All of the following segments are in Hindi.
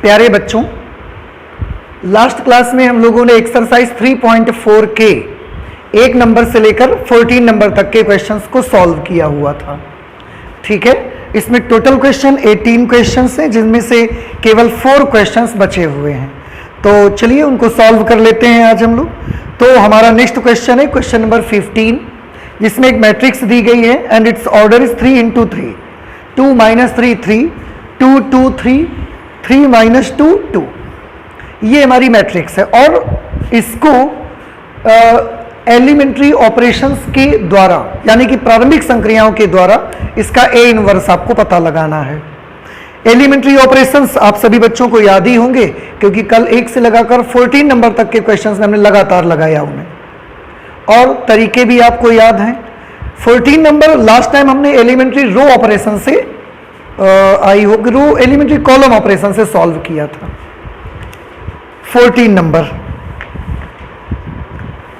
प्यारे बच्चों, लास्ट क्लास में हम लोगों ने एक्सरसाइज 3.4 के 1 नंबर से लेकर 14 नंबर तक के क्वेश्चंस को सॉल्व किया हुआ था। ठीक है, इसमें टोटल क्वेश्चन 18 क्वेश्चंस हैं, जिनमें से केवल 4 क्वेश्चंस बचे हुए हैं। तो चलिए उनको सॉल्व कर लेते हैं आज हम लोग। तो हमारा नेक्स्ट क्वेश्चन है क्वेश्चन नंबर 15, जिसमें एक मैट्रिक्स दी गई है एंड इट्स ऑर्डर इज 3 × 3, 2 - 3 3, 2 2 3, 3 - 2 2। ये हमारी मैट्रिक्स है और इसको एलिमेंट्री ऑपरेशंस के द्वारा, यानी कि प्रारंभिक संक्रियाओं के द्वारा इसका ए इनवर्स आपको पता लगाना है। एलिमेंट्री ऑपरेशंस आप सभी बच्चों को याद ही होंगे, क्योंकि कल 1 से लगाकर 14 नंबर तक के क्वेश्चंस हमने लगातार लगाया उन्हें, और तरीके भी आपको याद हैं। 14 नंबर लास्ट टाइम हमने एलिमेंट्री रो ऑपरेशन से आई होगी, रो एलिमेंट्री कॉलम ऑपरेशन से सॉल्व किया था। 14 नंबर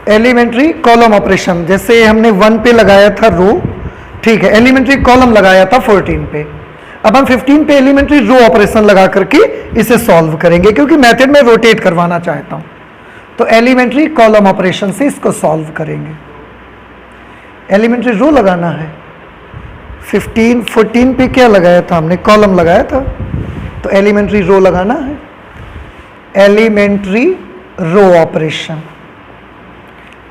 एलिमेंट्री कॉलम ऑपरेशन, जैसे हमने 1 पे लगाया था रो, ठीक है, एलिमेंट्री कॉलम लगाया था 14 पे। अब हम 15 पे एलिमेंट्री रो ऑपरेशन लगा करके इसे सॉल्व करेंगे, क्योंकि मेथड में रोटेट करवाना चाहता हूं। तो एलिमेंट्री कॉलम ऑपरेशन से इसको सॉल्व करेंगे। एलिमेंट्री रो लगाना है। 14 पे क्या लगाया था हमने? कॉलम लगाया था, तो एलिमेंट्री रो लगाना है। एलिमेंट्री रो ऑपरेशन,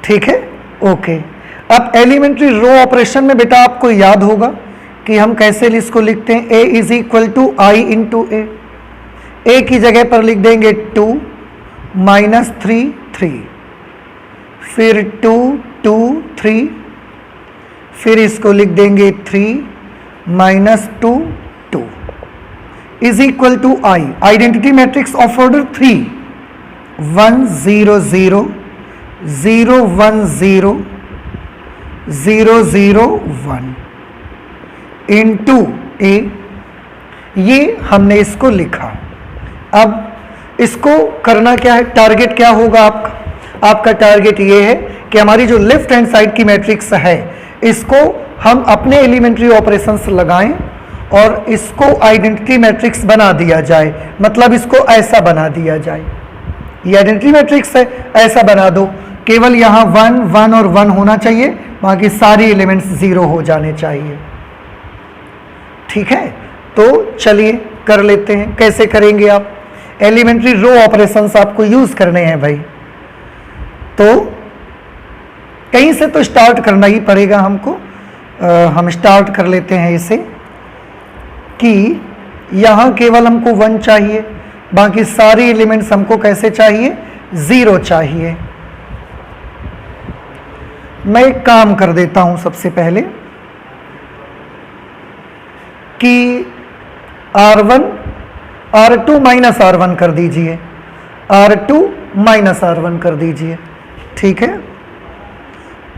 ठीक है, ओके। अब एलिमेंट्री रो ऑपरेशन में बेटा आपको याद होगा कि हम कैसे इसको लिखते हैं। A is equal to I into A. A की जगह पर लिख देंगे 2 - 3 3, फिर 2 2 3, फिर इसको लिख देंगे 3 - 2 2 is equal to I. Identity matrix of order 3, 1 0 0 0 1 0 0 0 1 into ए। ये हमने इसको लिखा। अब इसको करना क्या है? टारगेट क्या होगा आपका? आपका टारगेट ये है कि हमारी जो लेफ्ट हैंड साइड की मैट्रिक्स है, इसको हम अपने एलिमेंट्री ऑपरेशंस लगाएं और इसको आइडेंटिटी मैट्रिक्स बना दिया जाए। मतलब इसको ऐसा बना दिया जाए, ये आइडेंटिटी मैट्रिक्स है, ऐसा बना दो। केवल यहाँ 1 1 और 1 होना चाहिए, बाकी सारी एलिमेंट्स 0 हो जाने चाहिए। ठीक है, तो चलिए कर लेते हैं। कैसे करेंगे आप? एलिमेंट्री रो ऑपरेशंस आपको यूज करने हैं भाई, तो कहीं से तो स्टार्ट करना ही पड़ेगा हमको। हम स्टार्ट कर लेते हैं इसे कि यहाँ केवल हमको 1 चाहिए, बाकी सारी एलिमेंट्स हमको कैसे चाहिए? 0 चाहिए। मैं एक काम कर देता हूं सबसे पहले कि R1 R2 - R1 कर दीजिए, R2 - R1 कर दीजिए, ठीक है।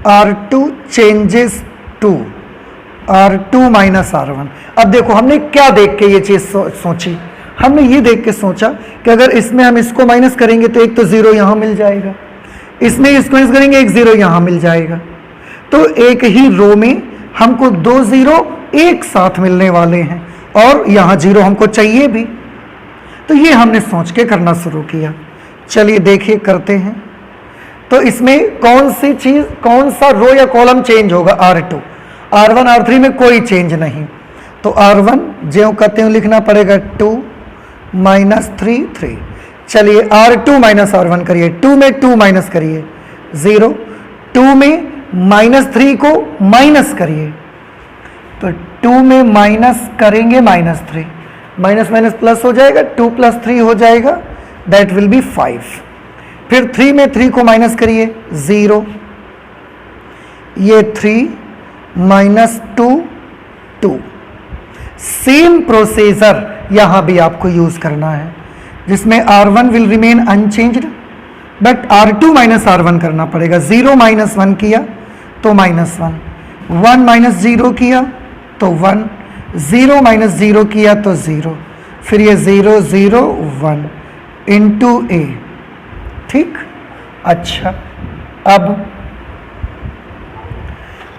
R2 changes to R2 - R1। अब देखो हमने क्या देख के ये चीज सोची। हमने ये देख के सोचा कि अगर इसमें हम इसको माइनस करेंगे तो एक तो 0 यहां मिल जाएगा, इसमें इसको माइनस करेंगे 1 0 यहां मिल जाएगा। तो एक ही रो में हमको 2 0 एक साथ मिलने वाले हैं, और यहां 0 हमको चाहिए भी। तो ये हमने सोच के करना शुरू किया। चलिए देखिए करते हैं। तो इसमें कौन सी चीज, कौन सा रो या कॉलम चेंज होगा? R2। R1 R3 में कोई चेंज नहीं, तो R1 ज्यों कहते हैं लिखना पड़ेगा 2 - 3 3। चलिए R2 - R1 करिए, 2 में 2 माइनस करिए 0, 2 में -3 को माइनस करिए, तो 2 में माइनस करेंगे -3, माइनस माइनस प्लस हो जाएगा, 2 + 3 हो जाएगा, दैट विल बी 5। फिर 3 में 3 को माइनस करिए 0, ये 3 - 2 2। सेम प्रोसीजर यहां भी आपको यूज करना है, जिसमें R1 will remain unchanged, but R2 - R1 करना पड़ेगा। 0 - 1 किया तो -1, 1 - 0 किया तो 1, 0 - 0 किया तो 0, फिर ये 0 0 1 इंटू ए। ठीक, अच्छा,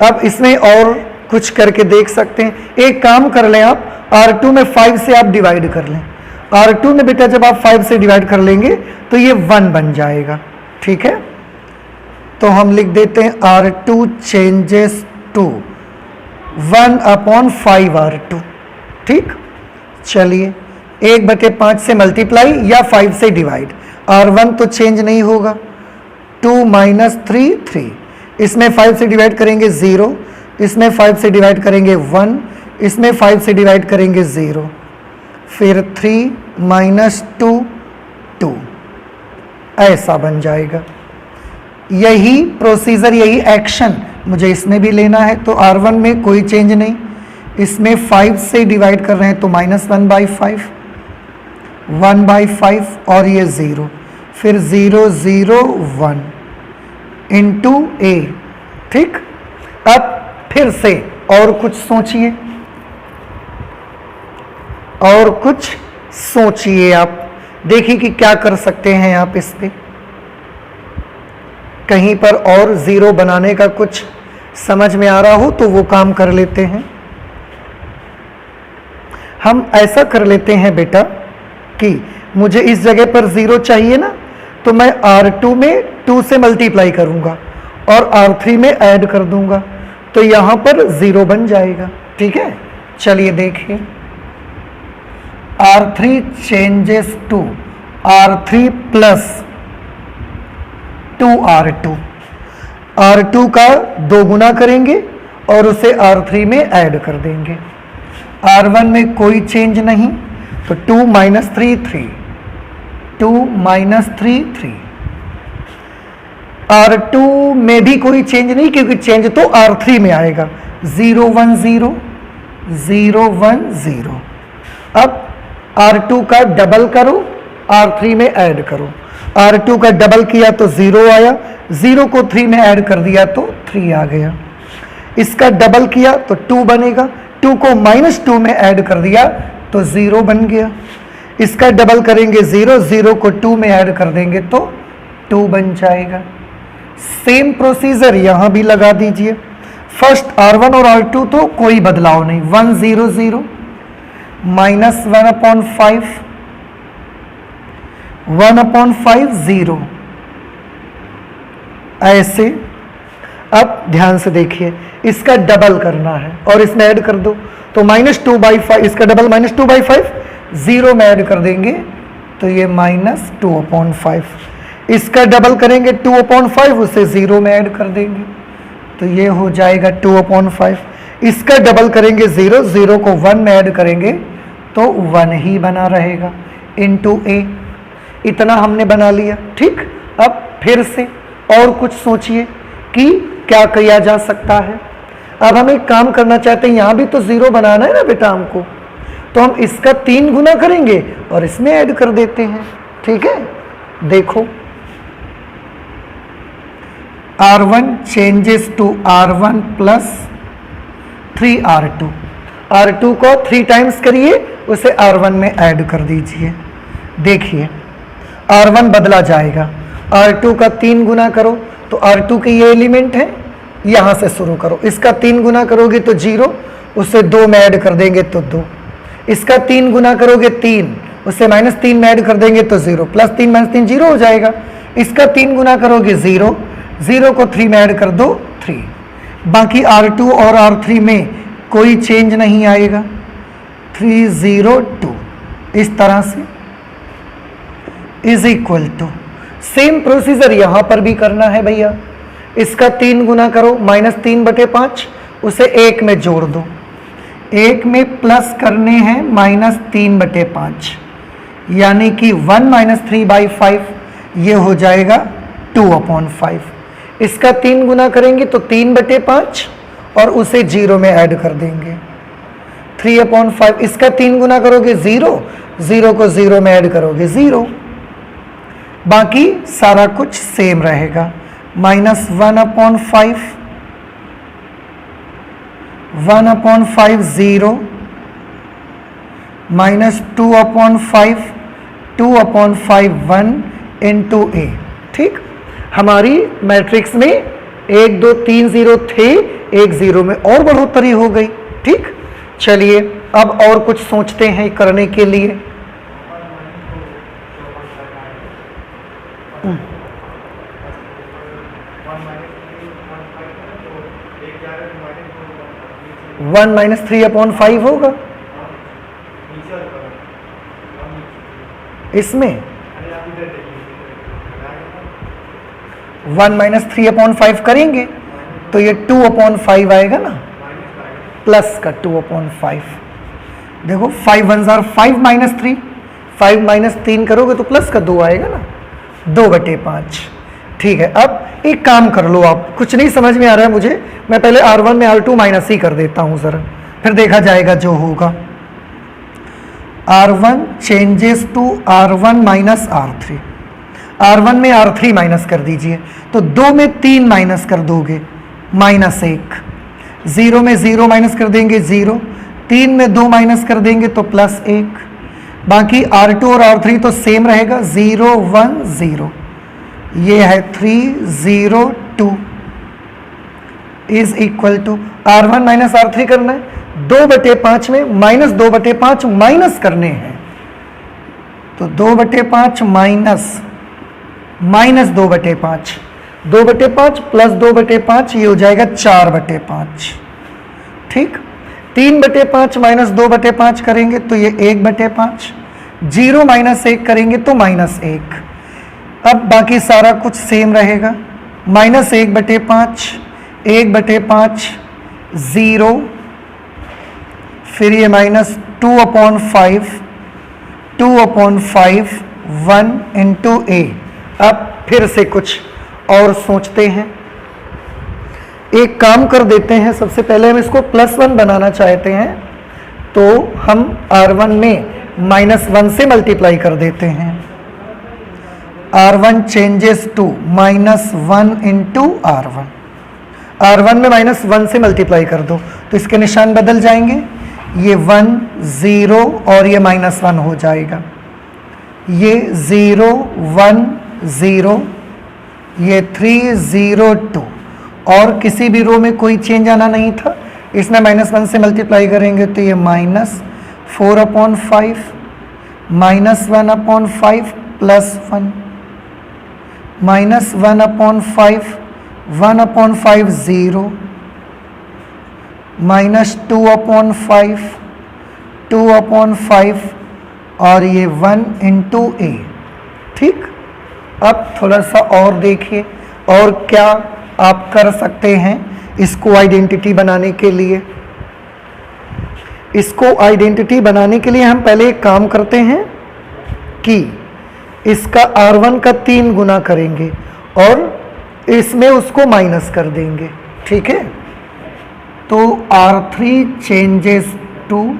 अब इसमें और कुछ करके देख सकते हैं। एक काम कर लें आप, R2 में 5 से आप डिवाइड कर लें। R2 में बेटा जब आप 5 से डिवाइड कर लेंगे तो ये 1 बन जाएगा, ठीक है। तो हम लिख देते हैं R2 चेंजेस टू 1/5 R2, ठीक। चलिए 1/5 से मल्टीप्लाई या 5 से डिवाइड, R1 तो चेंज नहीं होगा, 2 - 3 3, इसमें 5 से डिवाइड करेंगे 0, इसमें 5 से डिवाइड करेंगे 1, इसमें 5 से डिवाइड करेंगे 0, फिर 3 - 2 2, ऐसा बन जाएगा। यही प्रोसीजर, यही एक्शन मुझे इसमें भी लेना है। तो R1 में कोई चेंज नहीं, इसमें 5 से डिवाइड कर रहे हैं तो -1/5, 1/5 और ये 0, फिर 0 0 1 इंटू A, ठीक। अब फिर से और कुछ सोचिए, और कुछ सोचिए, आप देखिए कि क्या कर सकते हैं आप इस पे। कहीं पर और ज़ीरो बनाने का कुछ समझ में आ रहा हो तो वो काम कर लेते हैं। हम ऐसा कर लेते हैं बेटा कि मुझे इस जगह पर 0 चाहिए ना, तो मैं R2 में 2 से मल्टीप्लाई करूंगा और R3 में ऐड कर दूंगा, तो यहां पर 0 बन जाएगा, ठीक है। चलिए देखिए, R3 changes to R3 plus 2R2, R2 का 2 गुना करेंगे और उसे R3 में ऐड कर देंगे। R1 में कोई चेंज नहीं, तो 2 - 3 3, 2 - 3 3। R2 में भी कोई चेंज नहीं, क्योंकि चेंज तो R3 में आएगा, 0 1 0 0 1 0। अब R2 का डबल करो, R3 में ऐड करो। R2 का डबल किया तो 0 आया, 0 को 3 में ऐड कर दिया तो 3 आ गया। इसका डबल किया तो 2 बनेगा, 2 को -2 में ऐड कर दिया तो 0 बन गया। इसका डबल करेंगे 0, 0 को 2 में ऐड कर देंगे तो 2 बन जाएगा। सेम प्रोसीजर यहां भी लगा दीजिए। फर्स्ट R1 और R2 तो कोई बदलाव नहीं, 1 0 0 -1/5 1/5 0, ऐसे। अब ध्यान से देखिए, इसका डबल करना है और इसमें ऐड कर दो, तो -2/5, इसका डबल -2/5, 0 में ऐड कर देंगे तो ये -2/5। इसका डबल करेंगे 2/5, उसे 0 में ऐड कर देंगे तो ये हो जाएगा 2/5। इसका डबल करेंगे 0, 0 को 1 में ऐड करेंगे तो 1 ही बना रहेगा, इंटू A। इतना हमने बना लिया, ठीक। अब फिर से और कुछ सोचिए कि क्या किया जा सकता है। अब हम एक काम करना चाहते हैं, यहां भी तो 0 बनाना है ना बेटा हमको, तो हम इसका 3 गुना करेंगे और इसमें ऐड कर देते हैं, ठीक है। देखो, R1 changes to R1 plus 3R2, R2 को 3 टाइम्स करिए, उसे R1 में ऐड कर दीजिए। देखिए R1 बदला जाएगा, R2 का 3 गुना करो तो R2 के ये एलिमेंट है, यहां से शुरू करो। इसका 3 गुना करोगे तो 0, उसे 2 में ऐड कर देंगे तो 2। इसका 3 गुना करोगे 3, उसे -3 में ऐड कर देंगे तो 0, +3 - 3 0 हो जाएगा। इसका 3 गुना करोगे 0, 0 को 3 में ऐड कर दो 3। बाकी R2 और R3 में कोई चेंज नहीं आएगा, 3 0 2, इस तरह से is equal to. Same procedure यहां पर भी करना है भैया। इसका 3 गुना करो, -3/5, उसे 1 में जोड़ दो, 1 में प्लस करने हैं -3/5, यानी कि 1 - 3/5, ये हो जाएगा 2/5। इसका 3 गुना करेंगे तो 3/5 और उसे 0 में ऐड कर देंगे, 3/5। इसका 3 गुना करोगे 0, 0 को 0 में ऐड करोगे 0। बाकी सारा कुछ सेम रहेगा, -1/5, 1/5 0, -2/5, 2/5 1 इंटू A, ठीक। हमारी मैट्रिक्स में 1 2 3 0 थे, 1 0 में और बढ़ोतरी हो गई, ठीक। चलिए अब और कुछ सोचते हैं करने के लिए। वन माइनस 3/5 होगा इसमें। 1 माइनस 3/5 करेंगे तो ये 2/5 आएगा ना, प्लस का 2/5। देखो 5 1 जार 5 माइनस 3, 5 माइनस 3 करोगे तो प्लस का 2 आएगा ना, 2/5। ठीक है, अब एक काम कर लो, आप कुछ नहीं समझ में आ रहा है मुझे, मैं पहले R1 में R2 माइनस ही कर देता हूं जरा, फिर देखा जाएगा जो होगा। R1 changes to R1 minus R3। R1 में R3 माइनस कर दीजिए, तो 2 में 3 माइनस कर दोगे, -1। 0 में 0 माइनस कर देंगे 0, 3 में 2 माइनस कर देंगे तो +1। बाकी R2 और R3 तो सेम रहेगा, 0 1 0। ये है 3 0 2 is equal to R1 minus R3 करना है, 2/5 में -2/5 माइनस करने हैं, तो 2/5 माइनस -2/5, 2/5 प्लस 2/5 ये हो जाएगा 4/5। ठीक, 3/5 माइनस 2/5 करेंगे तो ये 1/5, 0 माइनस 1 करेंगे तो -1। अब बाकी सारा कुछ सेम रहेगा, -1/5, 1/5, 0, फिर ये -2/5, 2/5, 1 इंटू a। अब फिर से कुछ और सोचते हैं, एक काम कर देते हैं, सबसे पहले हम इसको +1 बनाना चाहते हैं, तो हम R1 में -1 से मल्टीप्लाई कर देते हैं। R1 changes to -1 into R1। R1 में -1 से मल्टीप्लाई कर दो तो इसके निशान बदल जाएंगे, ये 1 0 और ये -1 हो जाएगा, ये 0 1 0, ये 3 0 2, और किसी भी रो में कोई चेंज आना नहीं था, इसमें -1 से मल्टीप्लाई करेंगे तो ये -4/5, -1/5 +1, -1/5, 1/5 0, -2/5, 2/5 और ये 1 इंटू a। ठीक, अब थोड़ा सा और देखिए, और क्या आप कर सकते हैं इसको आइडेंटिटी बनाने के लिए। इसको आइडेंटिटी बनाने के लिए हम पहले एक काम करते हैं कि इसका R1 का 3 गुना करेंगे और इसमें उसको माइनस कर देंगे। ठीक है, तो R3 changes to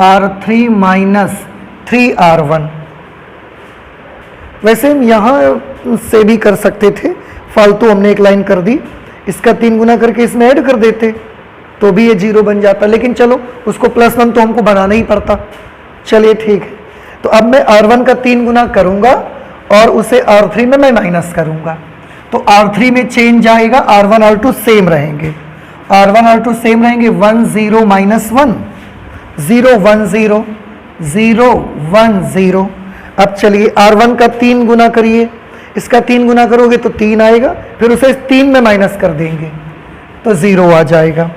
R3 minus 3R1। वैसे हम यहाँ से भी कर सकते थे, फालतू हमने एक लाइन कर दी, इसका 3 गुना करके इसमें ऐड कर देते तो भी ये 0 बन जाता, लेकिन चलो उसको +1 तो हमको बनाना ही पड़ता। चलिए ठीक है, तो अब मैं R1 का 3 गुना करूंगा और उसे R3 में मैं माइनस करूंगा, तो R3 में चेंज आएगा, R1 R2 सेम रहेंगे, R1 R2 सेम रहेंगे, 1 0 -1, 0 1 0, 0 1 0। अब चलिए R1 का 3 गुना करिए, इसका 3 गुना करोगे तो 3 आएगा, फिर उसे 3 में माइनस कर देंगे तो 0 आ जाएगा,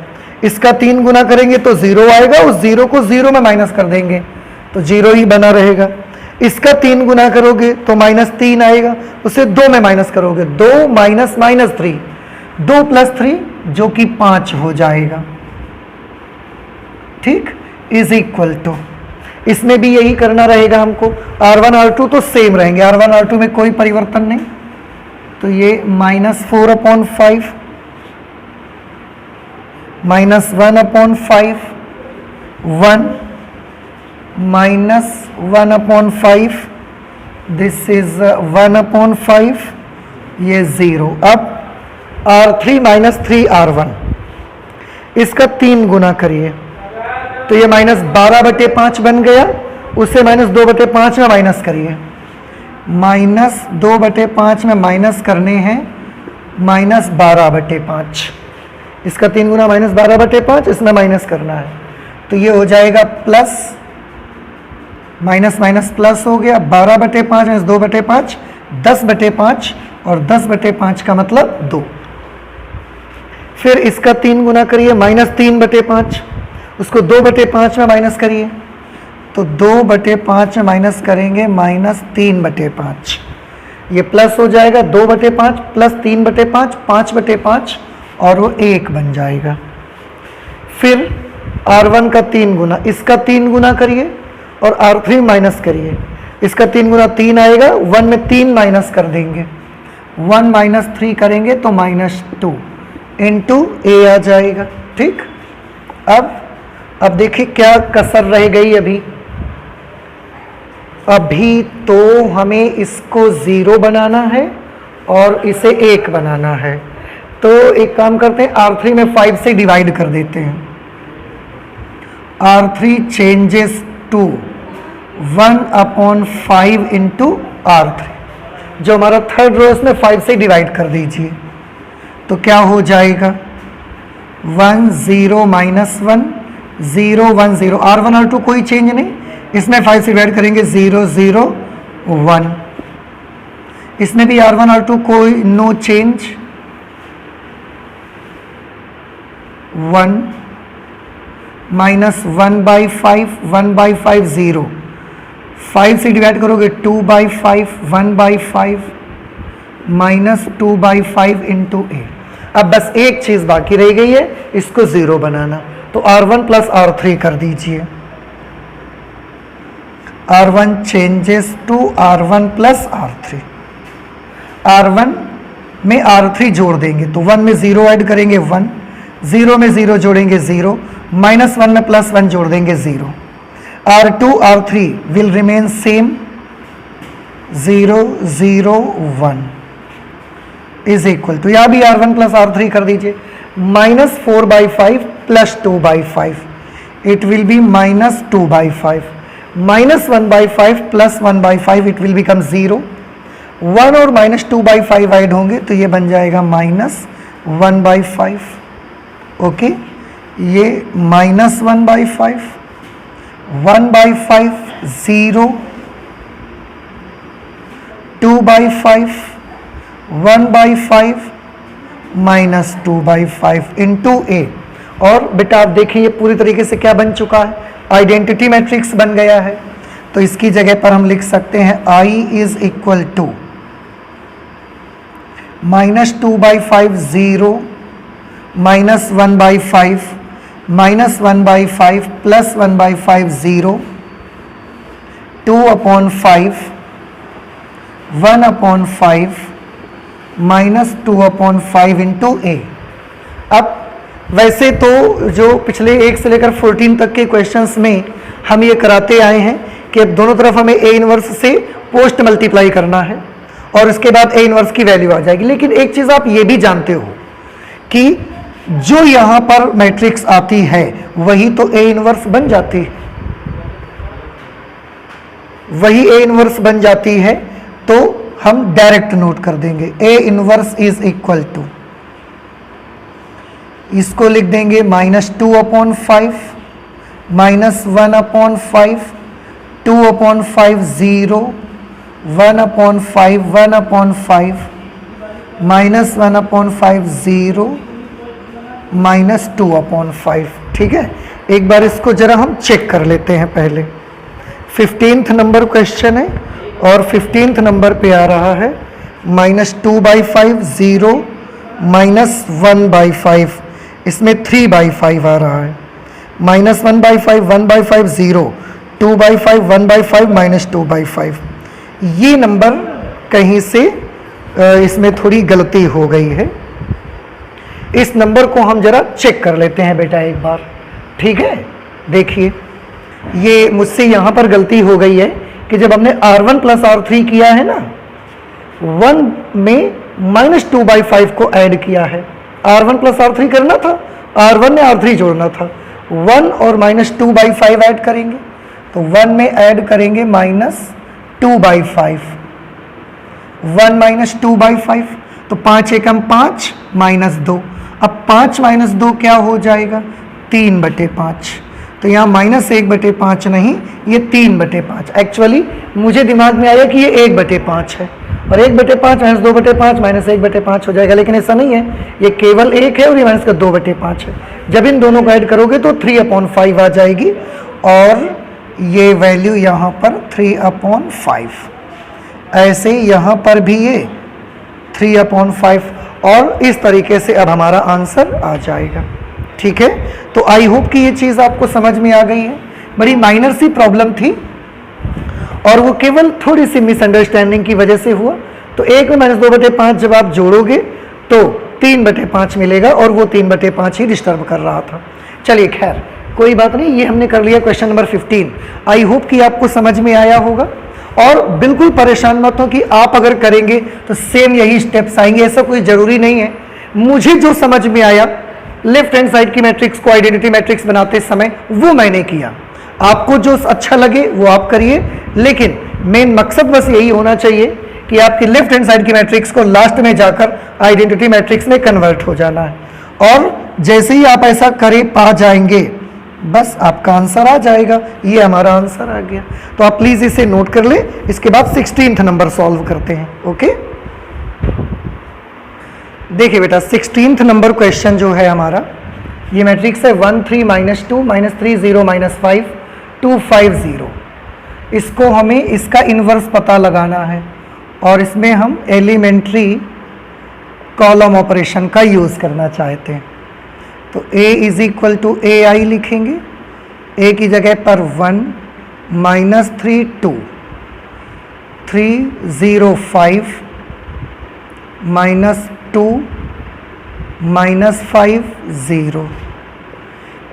इसका 3 गुना करेंगे तो 0 आएगा, उस 0 को 0 में माइनस कर देंगे तो 0 ही बना रहेगा, इसका 3 गुना करोगे तो -3 आएगा, उसे 2 में माइनस करोगे, 2 माइनस -3, 2 + 3 जो कि 5 हो जाएगा। ठीक, इज इक्वल टू, इसमें भी यही करना रहेगा हमको, R1 R2 तो सेम रहेंगे, R1 R2 में कोई परिवर्तन नहीं, तो ये -4/5, -1/5, 1 -1/5, दिस इज 1/5, ये 0। अब R3 माइनस 3R1, इसका 3 गुना करिए तो ये -12/5 बन गया, उससे -2/5 में माइनस करिए, -2/5 में माइनस करने हैं -12/5, इसका 3 गुना -12/5, इसमें माइनस करना है, तो ये हो जाएगा प्लस, माइनस माइनस प्लस हो गया, 12/5 -2/5 10/5 और 10/5 का मतलब 2। फिर इसका 3 गुना करिए, -3/5, उसको 2/5 में माइनस करिए, तो 2/5 में माइनस करेंगे -3/5, ये प्लस हो जाएगा 2/5 प्लस 3/5, 5/5 और वो 1 बन जाएगा। फिर R1 का 3 गुना, इसका 3 गुना करिए और R3 माइनस करिए, इसका 3 गुना 3 आएगा, 1 में 3 माइनस कर देंगे, 1 - 3 करेंगे तो -2 इंटू A आ जाएगा। ठीक, अब देखिए क्या कसर रह गई अभी तो हमें इसको 0 बनाना है और इसे 1 बनाना है। तो एक काम करते हैं, R3 में 5 से डिवाइड कर देते हैं। R3 changes to 1/5 into R3, जो हमारा थर्ड रो इसमें 5 से डिवाइड कर दीजिए, तो क्या हो जाएगा 1 0 -1 0 1 0, R1 R2 कोई चेंज नहीं, इसमें 5 से डिवाइड करेंगे 0 0 1, इसमें भी R1 R2 कोई नो चेंज, 1 -1/5 1/5 0, 5 से डिवाइड करोगे 2/5 1/5 -2/5 इंटू A। अब बस एक चीज बाकी रह गई है, इसको 0 बनाना, तो R1 प्लस R3 कर दीजिए। R1 changes to R1 plus R3, R1 में R3 जोड़ देंगे तो 1 में 0 ऐड करेंगे 1, 0 में 0 जोड़ेंगे 0, -1 में +1 जोड़ देंगे 0, R2 R3 will remain same, 0 0 1 is equal to, यहां भी R1 प्लस R3 कर दीजिए, -4/5 plus 2/5, it will be -2/5, -1/5 plus 1/5, it will become 0, 1 और -2/5 ऐड होंगे तो ये बन जाएगा -1/5। ओके, ये -1/5, 1/5 0, 2/5 1/5 -2/5 इंटू A। और बेटा आप देखिए ये पूरी तरीके से क्या बन चुका है, आइडेंटिटी मैट्रिक्स बन गया है। तो इसकी जगह पर हम लिख सकते हैं I is equal to -2/5 0 -1/5 -1/5 plus 1/5 0, 2/5 1/5 -2/5 into A। अब वैसे तो जो पिछले 1 से लेकर 14 तक के क्वेश्चंस में हम ये कराते आए हैं कि अब दोनों तरफ हमें A इनवर्स से पोस्ट मल्टीप्लाई करना है और इसके बाद A इनवर्स की वैल्यू आ जाएगी। लेकिन एक चीज़ आप ये भी जानते हो कि जो यहाँ पर मैट्रिक्स आती है वही तो A इनवर्स बन जाती है, वही A इनवर्स बन जाती है, तो हम डायरेक्ट नोट कर देंगे A inverse is equal to, इसको लिख देंगे -2/5 -1/5 2/5 0 1/5 1/5 -1/5 0 -2/5। ठीक है, एक बार इसको जरा हम चेक कर लेते हैं। पहले 15th नंबर क्वेश्चन है और 15th नंबर पे आ रहा है -2/5 0 -1/5, इसमें 3/5 आ रहा है, -1/5 1/5 0 2/5 1/5 -2/5। ये नंबर कहीं से इसमें थोड़ी गलती हो गई है, इस नंबर को हम जरा चेक कर लेते हैं बेटा एक बार। ठीक है, देखिए ये मुझसे यहाँ पर गलती हो गई है कि जब हमने R1 प्लस R3 किया है ना, 1 में -2/5 को ऐड किया है, R1 प्लस R3 करना था, R1 में R3 जोड़ना था, 1 और -2/5 ऐड करेंगे, तो 1 में ऐड करेंगे -2/5, 1 -2/5, तो 5 एकम 5 -2, अब 5 -2 क्या हो जाएगा 3/5, तो यहाँ -1/5 नहीं, ये 3/5। एक्चुअली मुझे दिमाग में आया कि ये 1/5 है, और 1/5 माइनस 2/5 माइनस 1/5 हो जाएगा, लेकिन ऐसा नहीं है, ये केवल 1 है और ये माइनस का 2/5 है। जब इन दोनों को ऐड करोगे तो 3/5 आ जाएगी और ये वैल्यू यहाँ पर 3/5। ऐसे यहाँ पर भी ये 3/5 और इस तरीके से अब हमारा आंसर आ जाएगा। ठीक है, तो आई होप कि ये चीज़ आपको समझ में आ गई है। बड़ी माइनर सी प्रॉब्लम थी और वो केवल थोड़ी सी मिसअंडरस्टैंडिंग की वजह से हुआ। तो 1 में माइनस 2/5 जब आप जोड़ोगे तो 3/5 मिलेगा और वो 3/5 ही डिस्टर्ब कर रहा था। चलिए खैर कोई बात नहीं, ये हमने कर लिया क्वेश्चन नंबर 15। आई होप कि आपको समझ में आया होगा और बिल्कुल परेशान मत हो कि आप अगर करेंगे तो सेम यही स्टेप्स आएंगे, ऐसा कोई ज़रूरी नहीं है। मुझे जो समझ में आया लेफ्ट हैंड साइड की मैट्रिक्स को आइडेंटिटी मैट्रिक्स बनाते समय वो मैंने किया। आपको जो अच्छा लगे वो आप करिए, लेकिन मेन मकसद बस यही होना चाहिए कि आपकी लेफ्ट हैंड साइड की मैट्रिक्स को लास्ट में जाकर आइडेंटिटी मैट्रिक्स में कन्वर्ट हो जाना है। और जैसे ही आप ऐसा करें पा जाएंगे, बस आपका आंसर आ जाएगा। ये हमारा आंसर आ गया। तो आप प्लीज़ इसे नोट कर ले। इसके बाद 16th नंबर सॉल्व करते हैं। ओके, देखिए बेटा 16th नंबर क्वेश्चन जो है हमारा, ये मैट्रिक्स है 1 3 -2 -3 0 -5 2 5 0। इसको हमें इसका इन्वर्स पता लगाना है और इसमें हम एलिमेंट्री कॉलम ऑपरेशन का यूज़ करना चाहते हैं। तो A = AI लिखेंगे। A की जगह पर 1 -3 2 3 0 5 -2 -5 0।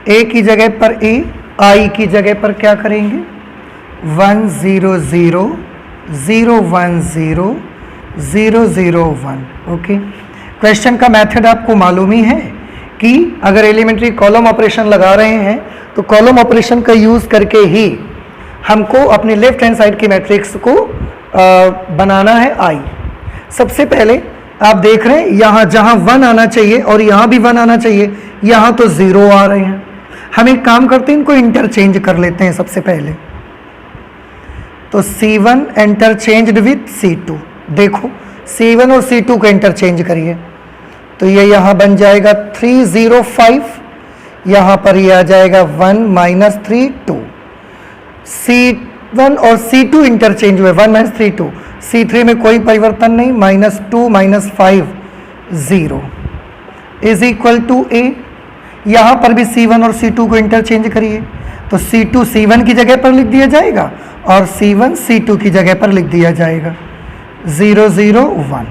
A की जगह पर A, I की जगह पर क्या करेंगे 1 0 0 0 1 0 0 0 1। ओके, क्वेश्चन का मेथड आपको मालूम ही है कि अगर एलिमेंट्री कॉलम ऑपरेशन लगा रहे हैं तो कॉलम ऑपरेशन का यूज़ करके ही हमको अपने लेफ्ट हैंड साइड की मैट्रिक्स को बनाना है आई। सबसे पहले आप देख रहे हैं यहाँ जहाँ 1 आना चाहिए और यहाँ भी 1 आना चाहिए, यहाँ तो 0 आ रहे हैं। हम एक काम करते हैं, इनको इंटरचेंज कर लेते हैं सबसे पहले। तो C1 इंटरचेंज्ड विथ C2। देखो C1 और C2 को इंटरचेंज करिए तो ये यहाँ बन जाएगा 3 0 5, यहाँ पर ये आ जाएगा 1 -3 2। C1 और C2 इंटरचेंज हुए 1 -3 2। C3 में कोई परिवर्तन नहीं, -2 -5 0 = A। यहाँ पर भी C1 और C2 को इंटरचेंज करिए तो C2 C1 की जगह पर लिख दिया जाएगा और C1 C2 की जगह पर लिख दिया जाएगा 0 0 1।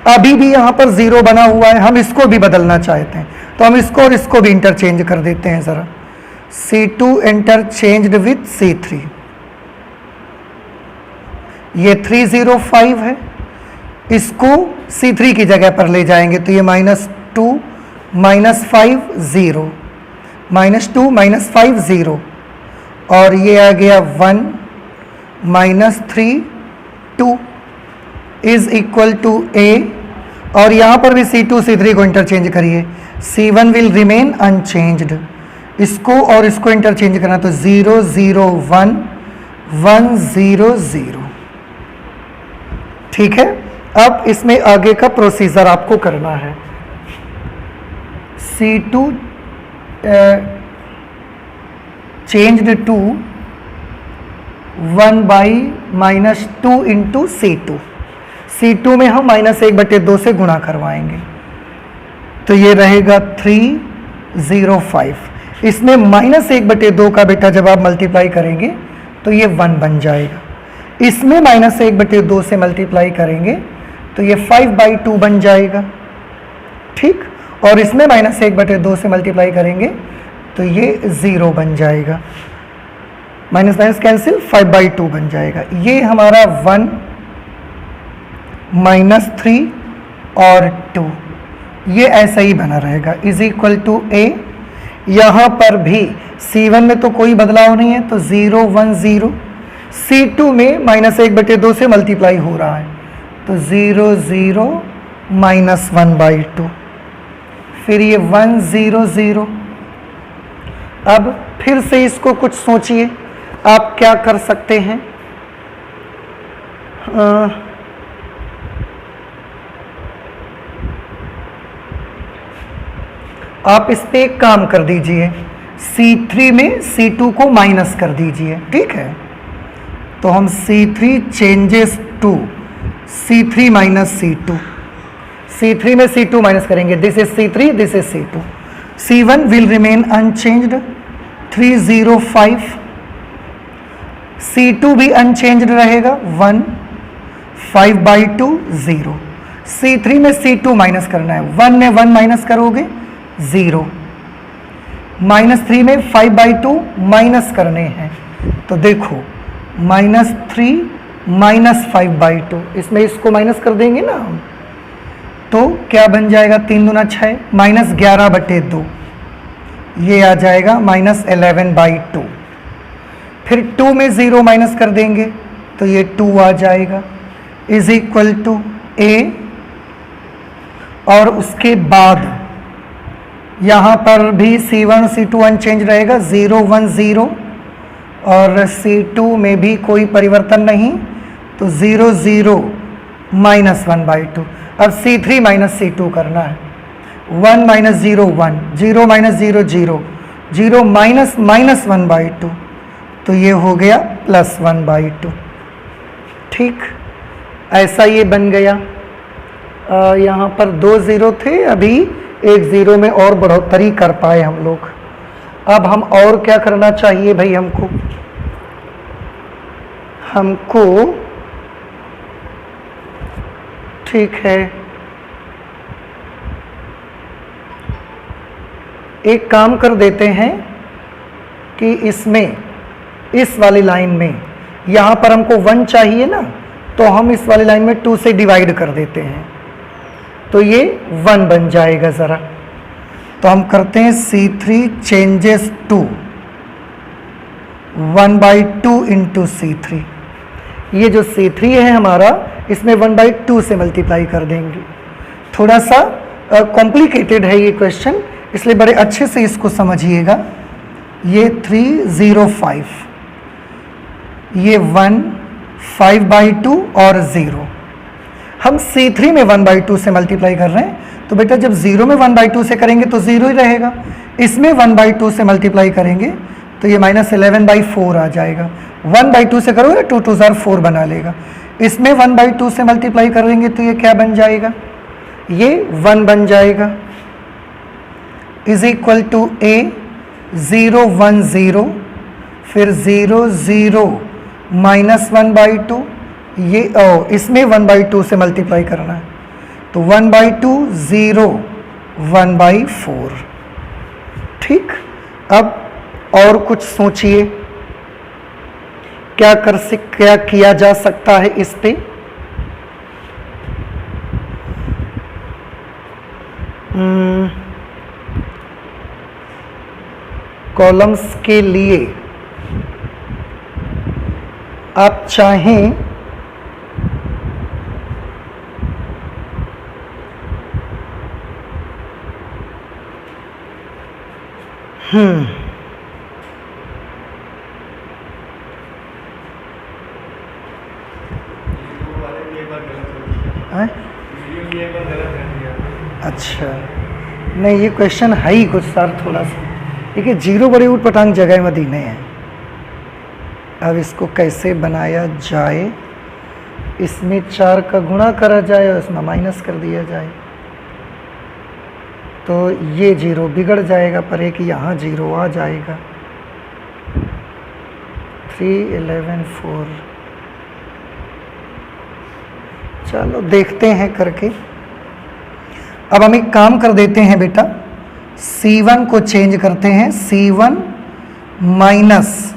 अभी भी यहाँ पर 0 बना हुआ है, हम इसको भी बदलना चाहते हैं तो हम इसको और इसको भी इंटरचेंज कर देते हैं ज़रा। C2 इंटरचेंज्ड विथ C3, ये 3 0 5 है, इसको C3 की जगह पर ले जाएंगे तो ये -2 -5 0 -2 -5 0 और ये आ गया 1 -3 2 = A। और यहाँ पर भी C2 C3 को इंटरचेंज करिए, C1 विल रिमेन अनचेंज्ड। इसको और इसको इंटरचेंज करना तो 0 0 1 1 0 0। ठीक है, अब इसमें आगे का प्रोसीजर आपको करना है। C2 changed to 1/-2 × C2। C2 में हम -1/2 से गुणा करवाएंगे तो ये रहेगा 3 0 5। इसमें -1/2 का बेटा जब आप मल्टीप्लाई करेंगे तो ये 1 बन जाएगा। इसमें -1/2 से मल्टीप्लाई करेंगे तो ये 5/2 बन जाएगा। ठीक, और इसमें -1/2 से मल्टीप्लाई करेंगे तो ये 0 बन जाएगा। माइनस माइनस कैंसिल, 5/2 बन जाएगा। ये हमारा 1 -3 और 2 ये ऐसा ही बना रहेगा = A। यहाँ पर भी C1 में तो कोई बदलाव नहीं है तो 0 1 0। C2 में -1/2 से मल्टीप्लाई हो रहा है तो 0 0 -1/2, फिर ये 1 0 0। अब फिर से इसको कुछ सोचिए, आप क्या कर सकते हैं। आप इस पे एक काम कर दीजिए, C3 में C2 को माइनस कर दीजिए, ठीक है। तो हम C3 changes to C3 minus C2, C3 में C2 माइनस करेंगे, this is C3, this is C2, C1 will remain unchanged 305, C2 भी अनचेंज्ड रहेगा 1, 5/2 0, C3 में C2 माइनस करना है, 1 में 1 माइनस करोगे 0, -3 में 5/2 माइनस करने हैं, तो देखो -3 -5/2, इसमें इसको माइनस कर देंगे ना हम, तो क्या बन जाएगा, 3 दूना 6, -11/2, ये आ जाएगा -11/2, फिर 2 में 0 माइनस कर देंगे तो ये 2 आ जाएगा, इज इक्वल टू A, और उसके बाद यहाँ पर भी C1 C2 अनचेंज रहेगा, 0 1 0, और C2 में भी कोई परिवर्तन नहीं, तो 0 0 -1/2। अब C3 माइनस C2 करना है, 1 - 0 1, 0 - 0 0, 0 -1/2, तो ये हो गया +1/2, ठीक। ऐसा ये बन गया। यहाँ पर 2 0 थे, अभी 1 0 में और बढ़ोतरी कर पाए हम लोग। अब हम और क्या करना चाहिए भाई, हमको ठीक है, एक काम कर देते हैं कि इसमें, इस वाली लाइन में, यहाँ पर हमको 1 चाहिए ना, तो हम इस वाली लाइन में 2 से डिवाइड कर देते हैं, तो ये 1 बन जाएगा ज़रा। तो हम करते हैं C3 changes to 1/2 into C3, ये जो C3 है हमारा, इसमें 1/2 से मल्टीप्लाई कर देंगे। थोड़ा सा कॉम्प्लिकेटेड है ये क्वेश्चन, इसलिए बड़े अच्छे से इसको समझिएगा। ये 305, ये 1, 5/2 और 0, हम C3 में 1/2 से मल्टीप्लाई कर रहे हैं, तो बेटा जब 0 में 1/2 से करेंगे तो 0 ही रहेगा, इसमें 1/2 से मल्टीप्लाई करेंगे तो ये -11/4 आ जाएगा। 1/2 से करोगे 2 2 4 बना लेगा, इसमें 1/2 से मल्टीप्लाई करेंगे तो ये क्या बन जाएगा, ये 1 बन जाएगा, इज इक्वल टू A 0 1 0, फिर 0 0 -1/2, ये इसमें 1/2 से मल्टीप्लाई करना है, तो 1/2 0 1/4, ठीक। अब और कुछ सोचिए, क्या किया जा सकता है इस पे। कॉलम्स के लिए आप चाहें अच्छा, नहीं ये क्वेश्चन है ही कुछ सर थोड़ा सा, देखिए 0 बड़े ऊट पटांग जगह में दीने हैं। अब इसको कैसे बनाया जाए, इसमें 4 का गुणा करा जाए और इसमें माइनस कर दिया जाए, तो ये 0 बिगड़ जाएगा, पर एक यहाँ 0 आ जाएगा। 3 11 4, चलो देखते हैं करके। अब हम एक काम कर देते हैं बेटा, C1 को चेंज करते हैं, C1 माइनस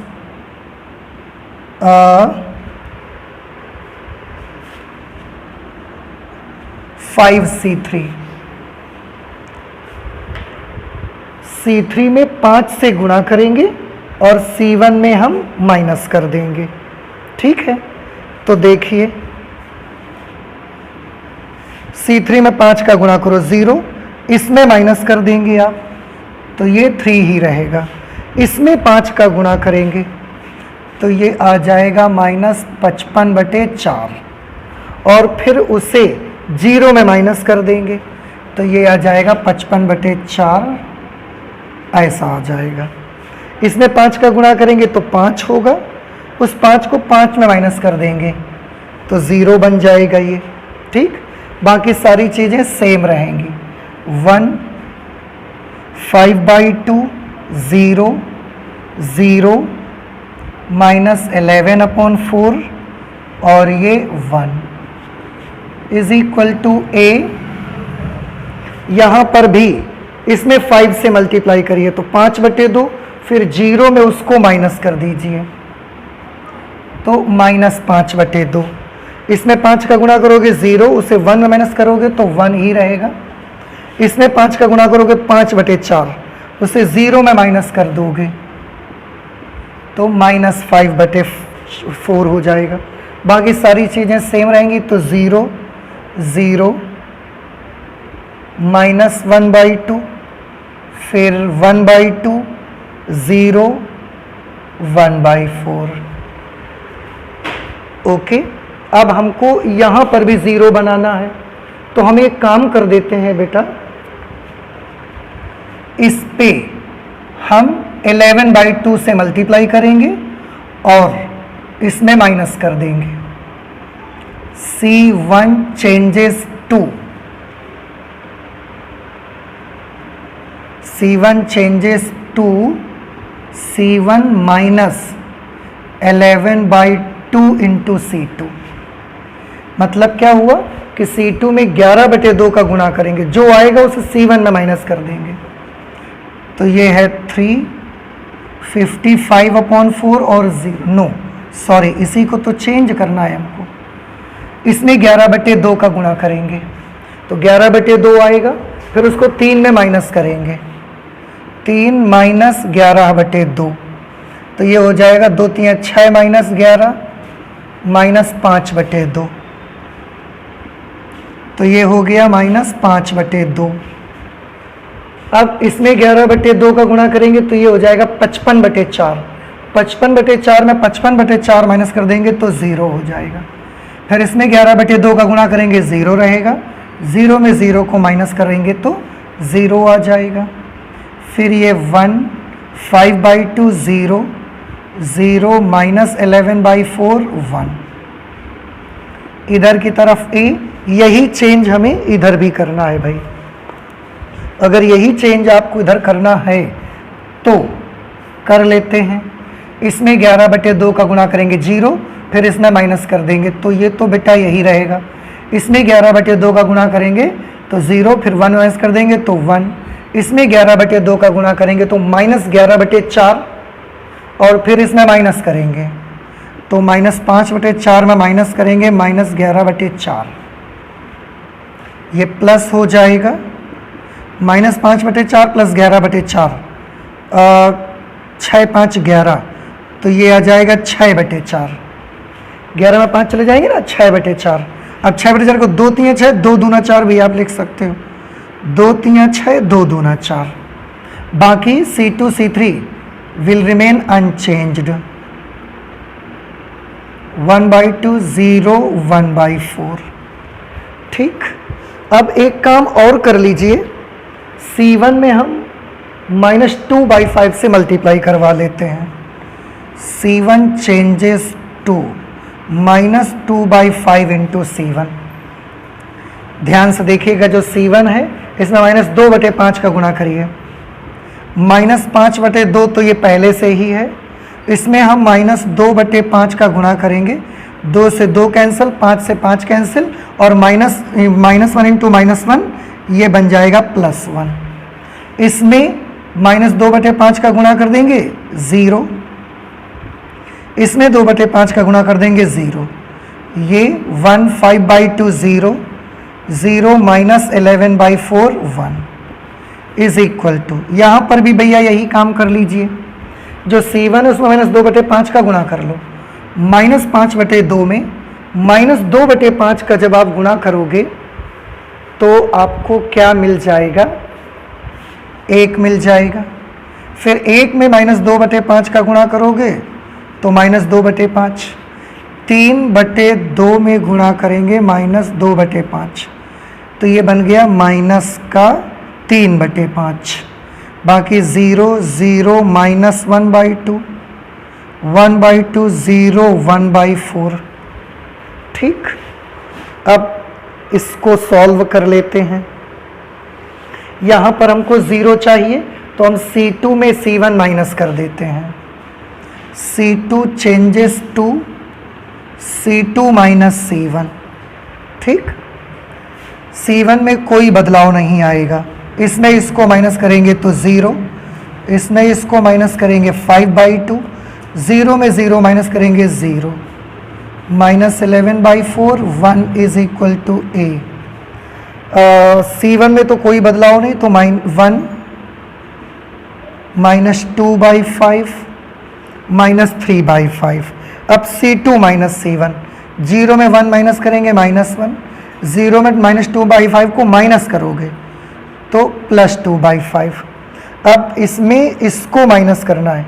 5C3, C3 में 5 से गुणा करेंगे और C1 में हम माइनस कर देंगे, ठीक है। तो देखिए C3 में 5 का गुणा करो 0, इसमें माइनस कर देंगे आप, तो ये 3 ही रहेगा। इसमें 5 का गुणा करेंगे तो ये आ जाएगा -55/4, और फिर उसे 0 में माइनस कर देंगे तो ये आ जाएगा 55/4 ऐसा आ जाएगा। इसमें 5 का गुणा करेंगे तो 5 होगा, उस 5 को 5 में माइनस कर देंगे तो 0 बन जाएगा ये। ठीक, बाकी सारी चीज़ें सेम रहेंगी। 1 5/2 0 0 -11/4 और ये 1 इज इक्वल टू a। यहाँ पर भी इसमें 5 से मल्टीप्लाई करिए तो 5/2, फिर 0 में उसको माइनस कर दीजिए तो -5/2। इसमें 5 का गुणा करोगे 0, उसे 1 में माइनस करोगे तो 1 ही रहेगा। इसमें 5 का गुणा करोगे 5/4, उसे 0 में माइनस कर दोगे तो -5/4 हो जाएगा। बाकी सारी चीज़ें सेम रहेंगी तो 0 0 -1/2, फिर 1/2 0 1/4। ओके, अब हमको यहाँ पर भी 0 बनाना है तो हम एक काम कर देते हैं बेटा, इस पे हम 11/2 से मल्टीप्लाई करेंगे और इसमें माइनस कर देंगे। C1 changes to, C1 changes to C1 minus 11/2 into C2। मतलब क्या हुआ कि C2 में 11/2 का गुणा करेंगे, जो आएगा उसे C1 में माइनस कर देंगे तो ये है 355/4 और 0 नो सॉरी, इसी को तो चेंज करना है हमको। इसमें 11/2 का गुणा करेंगे तो 11/2 आएगा, फिर उसको 3 में माइनस करेंगे, 3 - 11/2 तो ये हो जाएगा 2 3 6 -11 -5/2 तो ये हो गया -5/2। अब इसमें 11/2 का गुणा करेंगे तो ये हो जाएगा 55/4। 55/4 में 55/4 माइनस कर देंगे तो 0 हो जाएगा। फिर इसमें 11/2 का गुणा करेंगे 0 रहेगा, 0 में 0 को माइनस करेंगे तो 0 आ जाएगा। फिर ये 1 5/2 0 0 -11/4 1। इधर की तरफ a, यही चेंज हमें इधर भी करना है भाई। अगर यही चेंज आपको इधर करना है तो कर लेते हैं। इसमें 11/2 का गुणा करेंगे 0, फिर इसमें माइनस कर देंगे तो ये तो बेटा यही रहेगा। इसमें 11/2 का गुणा करेंगे तो 0, फिर 1 माइनस कर देंगे तो 1। इसमें 11/2 का गुणा करेंगे तो -11/4 और फिर इसमें माइनस करेंगे तो -5/4 में माइनस करेंगे -11/4, ये प्लस हो जाएगा। -5/4 + 11/4 6 5 11 तो ये आ जाएगा 6/4। 11 में 5 चले जाएंगे ना, 6/4। अब 6/4 को 2 3 6 2 दूना 4 भी आप लिख सकते हो, 2 3 6 2 दूना 4। बाकी C2 C3 will remain unchanged. 1/2 0 1/4। ठीक, अब एक काम और कर लीजिए, C1 में हम -2/5 से मल्टीप्लाई करवा लेते हैं। C1 changes to -2/5 into C1। ध्यान से देखिएगा, जो C1 है इसमें -2/5 का गुणा करिए। -5/2 तो ये पहले से ही है, इसमें हम -2/5 का गुणा करेंगे। 2 से 2 कैंसिल, 5 से 5 कैंसिल और -1 इंटू -1 ये बन जाएगा +1। इसमें -2/5 का गुणा कर देंगे 0, इसमें 2/5 का गुणा कर देंगे 0, ये 1 5/2 0 0 -11/4 1 इज इक्वल टू, यहाँ पर भी भैया यही काम कर लीजिए। जो C1 है उसमें -2/5 का गुणा कर लो। -5/2 में -2/5 का जब आप गुणा करोगे तो आपको क्या मिल जाएगा, 1 मिल जाएगा। फिर 1 में -2/5 का गुणा करोगे तो -2/5, 3/2 में गुणा करेंगे -2/5 तो ये बन गया -3/5। बाकी 0 0 माइनस 1/2, 1/2 0 1/4। ठीक, अब इसको सॉल्व कर लेते हैं। यहाँ पर हमको 0 चाहिए तो हम C2 में C1 माइनस कर देते हैं। C2 changes to C2 minus C1। ठीक, C1 में कोई बदलाव नहीं आएगा। इसमें इसको माइनस करेंगे तो 0, इसमें इसको माइनस करेंगे 5/2, 0 में 0 माइनस करेंगे 0, minus 11/4, 1 is equal to A। C1 में तो कोई बदलाव नहीं, तो 1 माइनस 2/5 माइनस 3/5। अब C2 माइनस C1, 0 में 1 माइनस करेंगे -1, 0 में माइनस 2/5 को माइनस करोगे तो प्लस 2/5। अब इसमें इसको माइनस करना है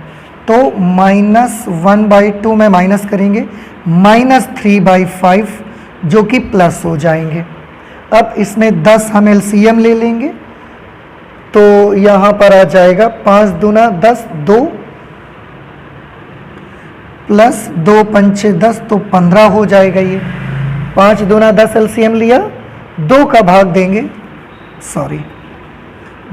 तो माइनस 1/2 में माइनस करेंगे -3/5 जो कि प्लस हो जाएंगे। अब इसमें 10 हम एलसीएम ले लेंगे तो यहाँ पर आ जाएगा 5 दूना 10, 2 प्लस 2 पंचे 10 तो 15 हो जाएगा। ये 5 दूना 10 एलसीएम लिया, 2 का भाग देंगे,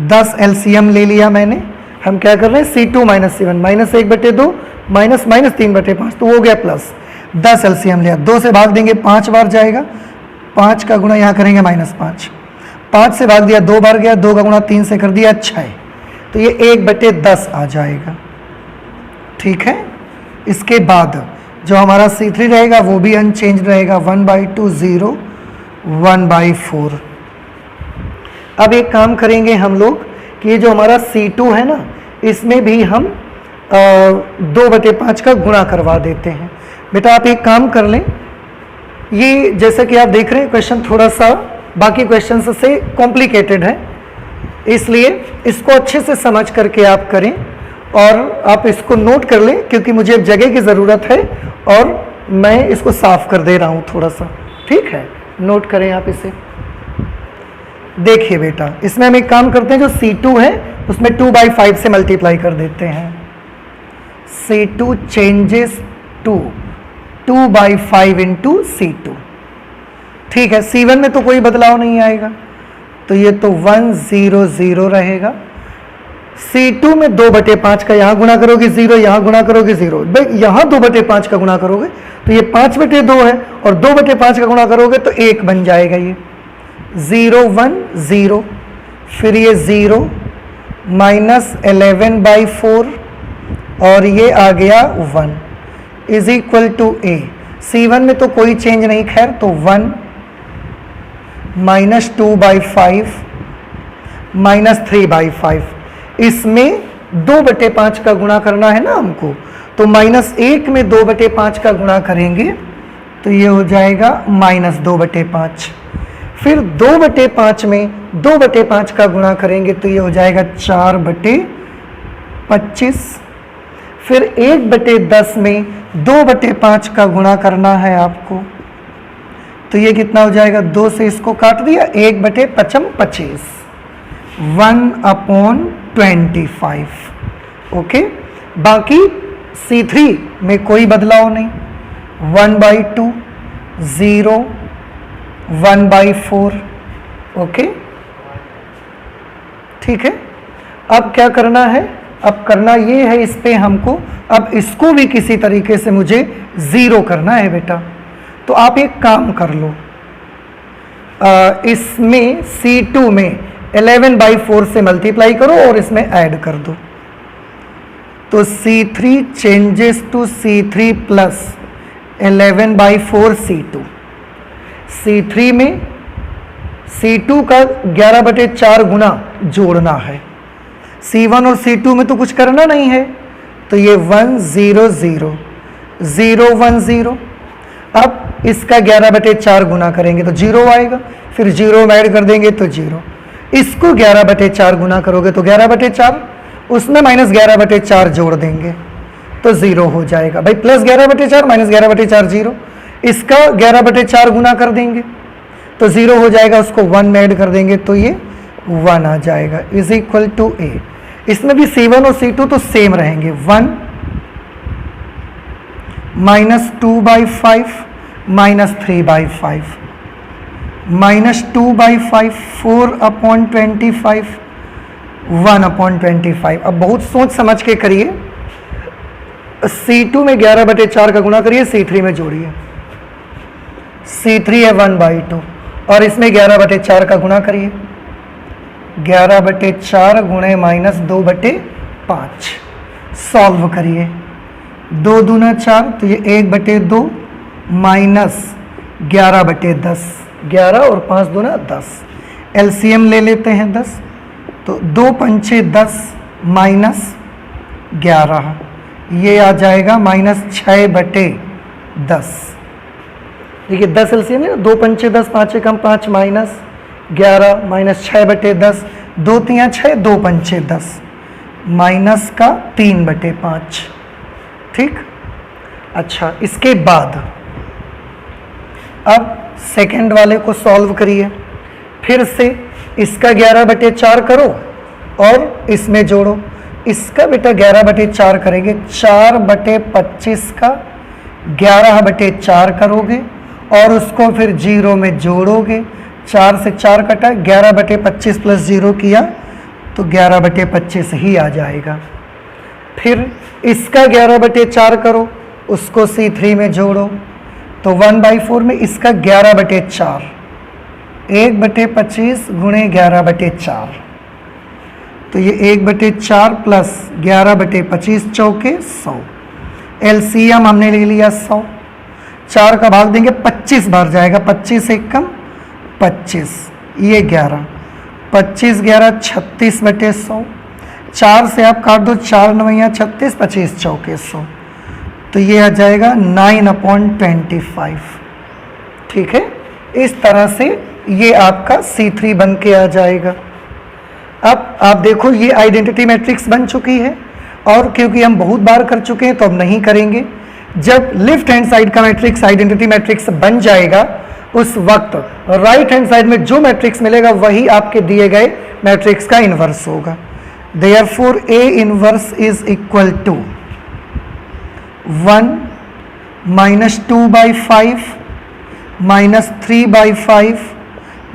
10 एलसीएम ले लिया मैंने। हम क्या कर रहे हैं, C2 माइनस C1, -1/2 माइनस -3/5 तो हो गया प्लस। 10 एलसीएम लिया, 2 से भाग देंगे 5 बार जाएगा, 5 का गुणा यहाँ करेंगे -5, 5 से भाग दिया 2 बार गया, 2 का गुणा 3 से कर दिया 6, तो ये 1/10 आ जाएगा। ठीक है, इसके बाद जो हमारा C3 रहेगा वो भी अनचेंज रहेगा, 1/2 0 1/4। अब एक काम करेंगे हम लोग कि ये जो हमारा C2 है ना, इसमें भी हम 2/5 का गुणा करवा देते हैं। बेटा आप एक काम कर लें, ये जैसा कि आप देख रहे हैं क्वेश्चन थोड़ा सा बाकी क्वेश्चन से कॉम्प्लिकेटेड है, इसलिए इसको अच्छे से समझ करके आप करें और आप इसको नोट कर लें, क्योंकि मुझे अब जगह की ज़रूरत है और मैं इसको साफ कर दे रहा हूँ थोड़ा सा। ठीक है, नोट करें आप इसे। देखिए बेटा, इसमें हम एक काम करते हैं, जो C2 है उसमें 2/5 से मल्टीप्लाई कर देते हैं। C2 changes to 2/5 into C2। ठीक है, C1 में तो कोई बदलाव नहीं आएगा तो ये तो 1 0 0 रहेगा। C2 में 2/5 का यहाँ गुणा करोगे 0, यहाँ गुणा करोगे 0, भाई यहाँ 2/5 का गुणा करोगे तो ये 5/2 है और 2/5 का गुणा करोगे तो 1 बन जाएगा। ये 0 1 0, फिर ये 0 माइनस 11/4 और ये आ गया 1 is equal to A। C1 में तो कोई चेंज नहीं, खैर, तो 1 माइनस 2/5 माइनस 3/5। इसमें 2/5 का गुणा करना है ना हमको, तो -1 में 2/5 का गुणा करेंगे तो ये हो जाएगा -2/5। फिर 2/5 में 2/5 का गुणा करेंगे तो ये हो जाएगा 4/25। फिर 1/10 में 2/5 का गुणा करना है आपको तो ये कितना हो जाएगा, 2 से इसको काट दिया, 1/5 25, 1/25। ओके, बाकी C3 में कोई बदलाव नहीं, 1/2 0 1/4। ओके, ठीक है। अब क्या करना है, अब करना ये है इस पे हमको, अब इसको भी किसी तरीके से मुझे 0 करना है बेटा। तो आप एक काम कर लो, इसमें C2 में 11/4 से मल्टीप्लाई करो और इसमें ऐड कर दो, तो C3 changes to C3 plus 11/4 C2। C3 में C2 का 11/4 गुना जोड़ना है, C1 और C2 में तो कुछ करना नहीं है, तो ये 1 0 0 0 1 0। अब इसका 11/4 गुना करेंगे तो 0 आएगा, फिर 0 में ऐड कर देंगे तो 0। इसको 11/4 गुना करोगे तो 11/4, उसमें -11/4 जोड़ देंगे तो 0 हो जाएगा। भाई प्लस 11/4 माइनस 11/4 0। इसका 11/4 गुना कर देंगे तो 0 हो जाएगा, उसको 1 में ऐड कर देंगे तो ये 1 आ जाएगा इज इक्वल टू A। इसमें भी C1 और C2 तो सेम रहेंगे, 1 माइनस 2/5 माइनस 3/5 माइनस 2/5 4/25 1/25। अब बहुत सोच समझ के करिए, C2 में 11/4 का गुणा करिए, C3 में जोड़िए, C3 है 1/2 और इसमें 11/4 का गुणा करिए, 11/4 गुणे माइनस 2/5, सॉल्व करिए, 2 दूना 4 तो ये 1/2 माइनस 11/10, 11 और 5 दूना 10, एलसीएम ले लेते हैं 10, तो 2 पंचे 10 माइनस 11, ये आ जाएगा माइनस 6/10। देखिए 10 एलसीएम है, 2 पंचे 10, 5 कम 5 माइनस 11 माइनस 6/10, 2 तियाँ 6, 2 पंचे 10 माइनस का 3/5। ठीक, अच्छा इसके बाद अब सेकंड वाले को सॉल्व करिए, फिर से इसका 11/4 करो और इसमें जोड़ो, इसका बेटा 11/4 करेंगे, 4/25 का 11/4 करोगे और उसको फिर 0 में जोड़ोगे, 4 से 4 कटा, 11/25 प्लस 0 किया तो 11/25 ही आ जाएगा। फिर इसका 11/4 करो, उसको C3 में जोड़ो तो 1/4 में इसका 11/4, 1/25 गुणे 11/4, तो ये 1/4 प्लस 11/25 चौके 100, एलसीएम हमने ले लिया 100, 4 का भाग देंगे 25 बार जाएगा, 25 एक कम 25, ये 11, 25 11 36/100, 4 से आप काट दो, 4 9 36, 25 चौके 100, तो ये आ जाएगा 9/25। ठीक है, इस तरह से ये आपका C3 बन के आ जाएगा। अब आप देखो ये आइडेंटिटी मैट्रिक्स बन चुकी है, और क्योंकि हम बहुत बार कर चुके हैं तो अब नहीं करेंगे। जब लेफ्ट हैंड साइड का मैट्रिक्स आइडेंटिटी मैट्रिक्स बन जाएगा, उस वक्त राइट हैंड साइड में जो मैट्रिक्स मिलेगा वही आपके दिए गए मैट्रिक्स का इन्वर्स होगा। Therefore A inverse is equal to 1 minus 2/5 minus 3/5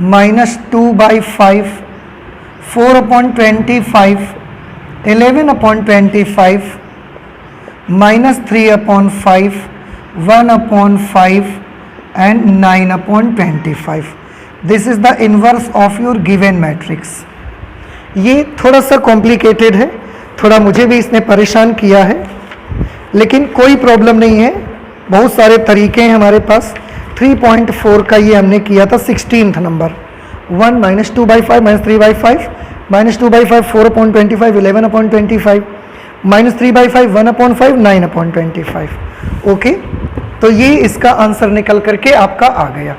minus 2/5 4/25 11/25 minus 3/5 1/5 and 9/25। This is the inverse of your given matrix। ये थोड़ा सा कॉम्प्लिकेटेड है, थोड़ा मुझे भी इसने परेशान किया है, लेकिन कोई प्रॉब्लम नहीं है, बहुत सारे तरीके हैं हमारे पास। 3.4 का ये हमने किया था 16th number, 1 minus 2/5 minus 3/5 minus 2/5 4/25 11/25 minus 3/5 1/5 9/25। Okay, तो ये इसका आंसर निकल करके आपका आ गया।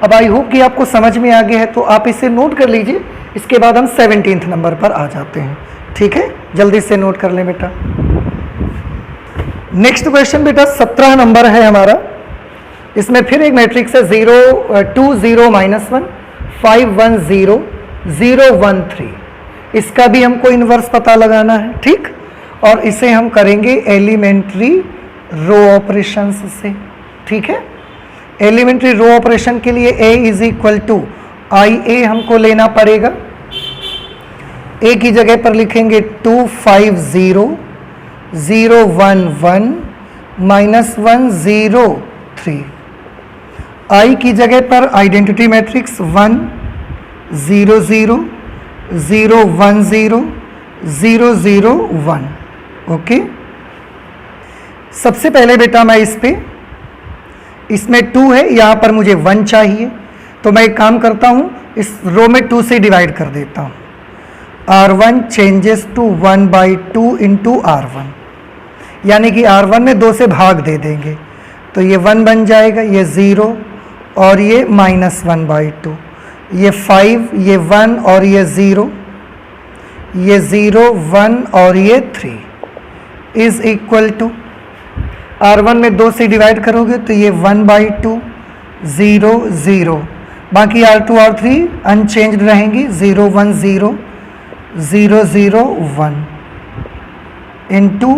अब आई होप कि आपको समझ में आ गया है, तो आप इसे नोट कर लीजिए, इसके बाद हम 17th नंबर पर आ जाते हैं। ठीक है, जल्दी से नोट कर लें बेटा। नेक्स्ट क्वेश्चन बेटा 17 नंबर है हमारा, इसमें फिर एक मैट्रिक्स है 0 2 0 -1 5 1 0 0 1 3। इसका भी हमको इन्वर्स पता लगाना है। ठीक, और इसे हम करेंगे एलिमेंट्री रो ऑपरेशंस से। ठीक है, एलिमेंट्री रो ऑपरेशन के लिए A is equal to IA हमको लेना पड़ेगा। A की जगह पर लिखेंगे 2 5 0 0 1 1 -1 0 3। I की जगह पर आइडेंटिटी मैट्रिक्स 1 0 0 0 1 0 0 0 1। ओके, सबसे पहले बेटा मैं इसमें 2 है, यहाँ पर मुझे 1 चाहिए, तो मैं एक काम करता हूँ, इस रो में 2 से डिवाइड कर देता हूँ। R1 changes to 1/2 into R1, यानी कि R1 में 2 से भाग दे देंगे, तो ये 1 बन जाएगा, ये 0 और ये -1/2, ये 5, ये 1 और ये 0, ये 0 1 और ये 3 इज इक्वल टू R1 में 2 से डिवाइड करोगे तो ये 1/2 0 0, बाकी R2 और 3 अनचेंज्ड रहेंगी, 0 1 0 0 0 1 इंटू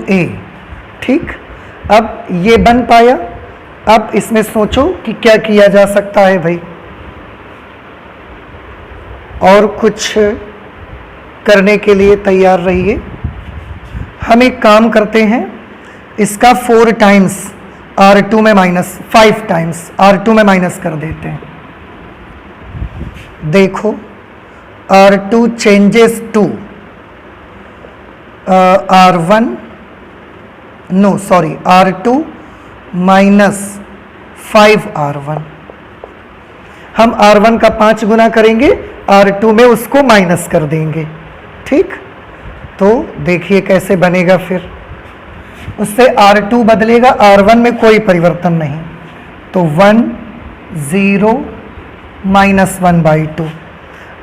ए। ठीक, अब ये बन पाया। अब इसमें सोचो कि क्या किया जा सकता है भाई, और कुछ करने के लिए तैयार रहिए। हम एक काम करते हैं, इसका 4 टाइम्स R2 में माइनस, 5 टाइम्स R2 में माइनस कर देते हैं। देखो R2 changes to R1, no sorry, R2 minus 5R1। हम R1 का 5 गुना करेंगे, R2 में उसको माइनस कर देंगे। ठीक, तो देखिए कैसे बनेगा। फिर उससे R2 बदलेगा, R1 में कोई परिवर्तन नहीं, तो 1 0 माइनस 1/2।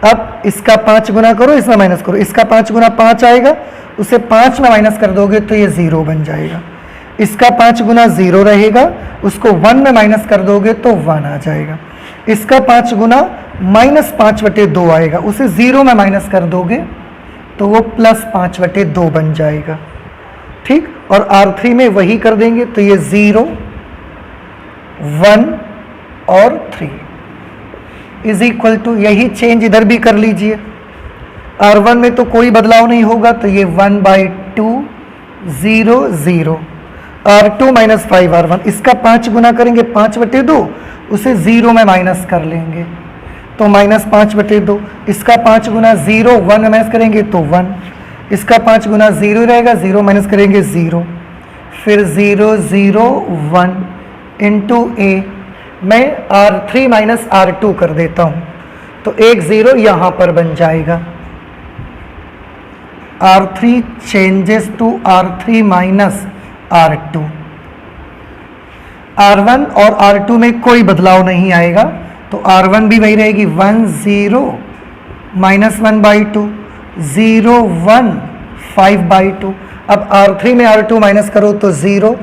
अब इसका 5 गुना करो, इसमें माइनस करो, इसका 5 गुना 5 आएगा, उसे 5 में माइनस कर दोगे तो ये 0 बन जाएगा। इसका 5 गुना 0 रहेगा, उसको 1 में माइनस कर दोगे तो 1 आ जाएगा। इसका 5 गुना -5/2 आएगा, उसे 0 में माइनस कर दोगे तो वो +5/2 बन जाएगा। ठीक, और R3 में वही कर देंगे तो ये 0 1 और 3 इज इक्वल टू, यही चेंज इधर भी कर लीजिए। R1 में तो कोई बदलाव नहीं होगा, तो ये 1/2 0 0, R2 माइनस 5R1, इसका 5 गुना करेंगे 5/2, उसे 0 में माइनस कर लेंगे तो -5/2। इसका 5 गुना 0 1 में माइनस करेंगे तो 1, इसका 5 गुना 0 रहेगा, 0 माइनस करेंगे 0, फिर 0 0 1 इंटू ए। मैं R3 माइनस R2 कर देता हूँ, तो एक 0 यहाँ पर बन जाएगा। R3 changes to R3 minus R2। R1 और R2 में कोई बदलाव नहीं आएगा, तो R1 भी वही रहेगी, 1 0 माइनस 1/2, 0 1 5/2। अब R3 में R2 माइनस करो तो 0,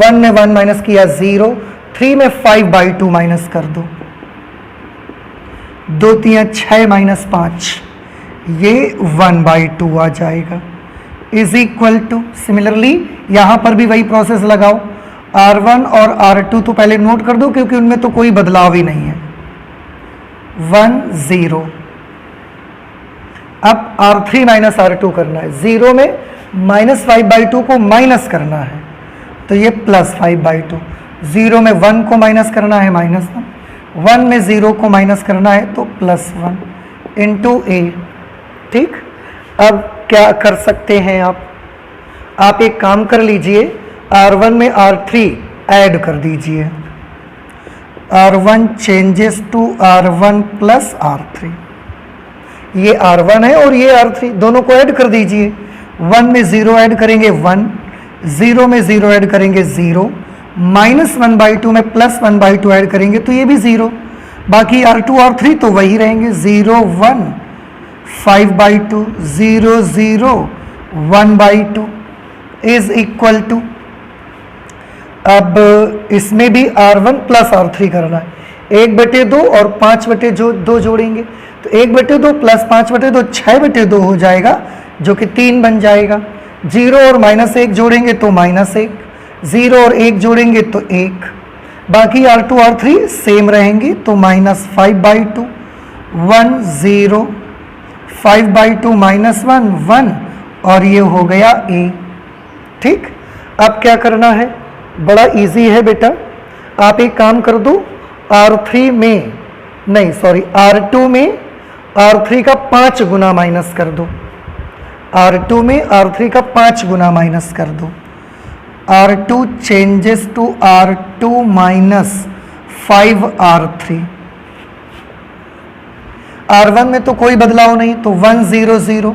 1 में 1 माइनस किया 0, 3 में 5/2 माइनस कर दो, 2 3 6 माइनस 5, ये 1/2 आ जाएगा, इज इक्वल टू। सिमिलरली यहाँ पर भी वही प्रोसेस लगाओ, R1 और R2 तो पहले नोट कर दो क्योंकि उनमें तो कोई बदलाव ही नहीं है, 1 0। अब R3 माइनस R2 करना है, 0 में -5/2 को माइनस करना है तो ये +5/2, 0 में 1 को माइनस करना है -1, 1 में 0 को माइनस करना है तो +1 इंटू ए। ठीक, अब क्या कर सकते हैं आप एक काम कर लीजिए, R1 में R3 ऐड कर दीजिए, R1 changes to R1 plus R3। ये R1 है और ये R3, दोनों को ऐड कर दीजिए। 1 में 0 ऐड करेंगे 1, 0 में 0 ऐड करेंगे 0, -1/2 में +1/2 ऐड करेंगे तो ये भी 0, बाकी R2 और 3 तो वही रहेंगे, 0 1 5/2, 0 0 1/2 इज इक्वल टू। अब इसमें भी R1 प्लस R3 करना है, 1/2 और 5/2 जोड़ेंगे तो 1/2 प्लस 5/2 6/2 हो जाएगा, जो कि 3 बन जाएगा। 0 और -1 जोड़ेंगे तो -1, 0 और 1 जोड़ेंगे तो 1, बाकी R2 और 3 सेम रहेंगे तो -5/2, 1 0 5/2 -1 1 और ये हो गया a। ठीक, अब क्या करना है, बड़ा इजी है बेटा, आप एक काम कर दो, R3 में नहीं सॉरी R2 में R3 का 5 गुना माइनस कर दो, R2 में R3 का 5 गुना माइनस कर दो, R2 changes to R2 minus 5R3। R1 में तो कोई बदलाव नहीं तो 1 0 0।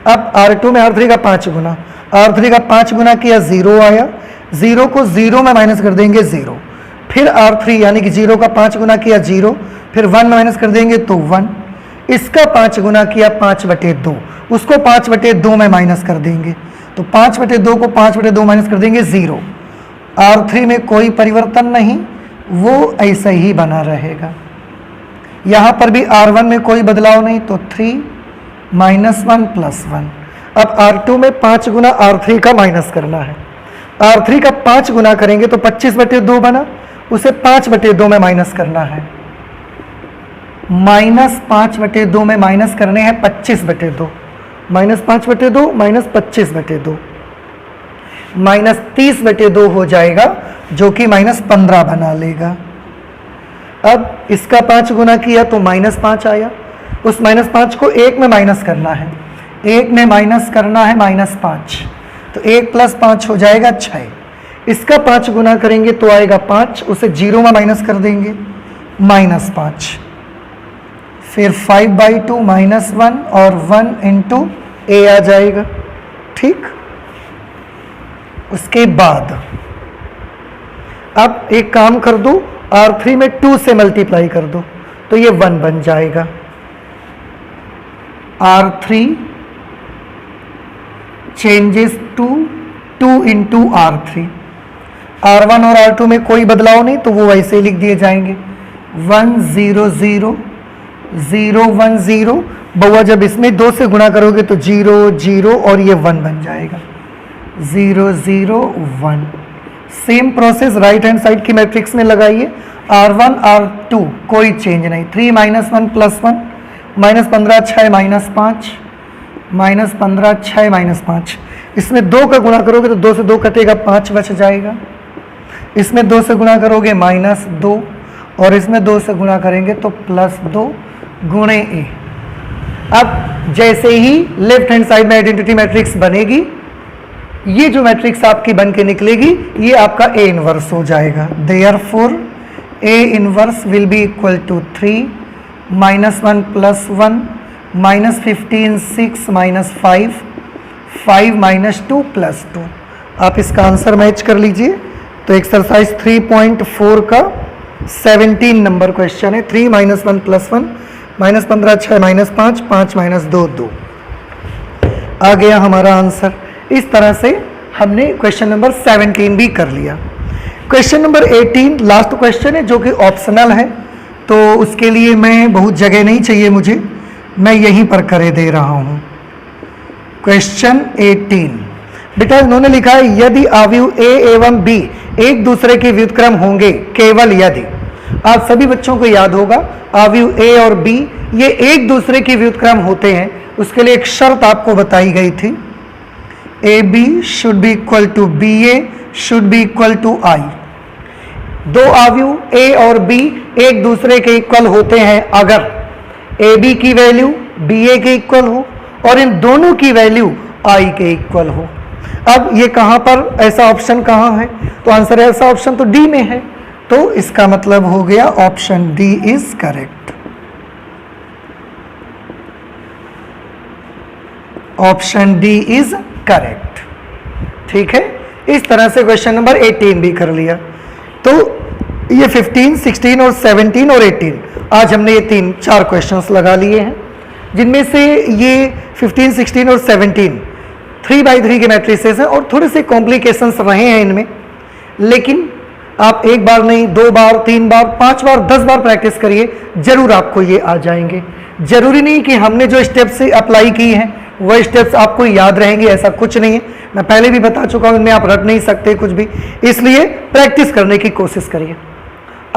अब R2 में R3 का 5 गुना, R3 का 5 गुना किया 0 आया, 0 को 0 में माइनस कर देंगे 0, फिर R3 यानी कि 0 का 5 गुना किया 0, फिर 1 माइनस कर देंगे तो 1, इसका 5 गुना किया 5/2, उसको 5/2 में माइनस कर देंगे तो 5/2 को 5/2 माइनस कर देंगे 0। R3 में कोई परिवर्तन नहीं, वो ऐसा ही बना रहेगा। यहाँ पर भी R1 में कोई बदलाव नहीं, तो 3 -1 + 1। अब R2 में 5 गुना R3 का माइनस करना है। R3 का 5 गुना करेंगे तो 25/2 बना, उसे 5/2 में माइनस करना है। -5/2 में माइनस करने हैं 25/2, -5/2 -25/2, -30/2 हो जाएगा, जो कि -15 बना लेगा। अब इसका 5 गुना किया तो -5 आया, उस -5 को 1 में माइनस करना है, 1 में माइनस करना है -5, तो 1 + 5 हो जाएगा 6। इसका 5 गुना करेंगे तो आएगा 5, उसे 0 में माइनस कर देंगे, -5। फिर 5/2 -1 और 1 × a आ जाएगा, ठीक। उसके बाद अब एक काम कर दो, R3 में 2 से मल्टीप्लाई कर दो तो ये 1 बन जाएगा। R3 changes to 2 × R3। R1 और R2 में कोई बदलाव नहीं, तो वो वैसे लिख दिए जाएंगे। 1 0 0 0 1 0। बउआ जब इसमें 2 से गुणा करोगे तो 0 0 और ये 1 बन जाएगा, 0 0 1। Same process right hand side की मैट्रिक्स में लगाइए। R1 R2 कोई चेंज नहीं, 3 -1 + 1, -15 6 -5, -15 6 -5। इसमें 2 का गुणा करोगे तो 2 से 2 कटेगा, 5 बच जाएगा। इसमें 2 से गुणा करोगे -2, और इसमें 2 से गुणा करेंगे तो +2 गुणे a। अब जैसे ही लेफ्ट हैंड साइड में आइडेंटिटी मैट्रिक्स बनेगी, ये जो मैट्रिक्स आपकी बन के निकलेगी, ये आपका A इनवर्स हो जाएगा। Therefore A inverse will be equal to 3 -1 + 1 -15 6 -5 5 -2 + 2। आप इसका आंसर मैच कर लीजिए। तो एक्सरसाइज 3.4 का 17 नंबर क्वेश्चन है। 3 -1 + 1 -15 6 -5 5 -2 2 आ गया हमारा आंसर। इस तरह से हमने क्वेश्चन नंबर 17 भी कर लिया। क्वेश्चन नंबर 18 लास्ट क्वेश्चन है, जो कि ऑप्शनल है, तो उसके लिए मैं बहुत जगह नहीं चाहिए मुझे, मैं यहीं पर करे दे रहा हूँ। क्वेश्चन 18 बेटा इन्होंने लिखा है, यदि अवयव A एवं B एक दूसरे के व्युत्क्रम होंगे, केवल यदि। आप सभी बच्चों को याद होगा, अवयव A और B ये एक दूसरे के व्युत्क्रम होते हैं, उसके लिए एक शर्त आपको बताई गई थी, AB should be equal to BA should be equal to I। दो अवयव A और B एक दूसरे के इक्वल होते हैं अगर AB की वैल्यू BA के इक्वल हो और इन दोनों की वैल्यू I के इक्वल हो। अब ये कहां पर ऐसा ऑप्शन कहां है, तो आंसर ऐसा ऑप्शन तो D में है, तो इसका मतलब हो गया option D is correct. Option D is correct. ठीक है, इस तरह से क्वेश्चन नंबर 18 भी कर लिया। तो ये 15, 16 और 17 और 18 आज हमने ये 3-4 क्वेश्चंस लगा लिए हैं, जिनमें से ये 15, 16 और 17 3x3 के मैट्रिसेस हैं और थोड़े से कॉम्प्लिकेशंस रहे हैं इनमें, लेकिन आप एक बार नहीं, 2 बार, 3 बार, 5 बार, 10 बार प्रैक्टिस करिए, जरूर आपको ये आ जाएंगे। जरूरी नहीं कि हमने जो स्टेप्स अप्लाई की हैं वह स्टेप्स आपको याद रहेंगे, ऐसा कुछ नहीं है। मैं पहले भी बता चुका हूं, इनमें आप रट नहीं सकते कुछ भी, इसलिए प्रैक्टिस करने की कोशिश करिए।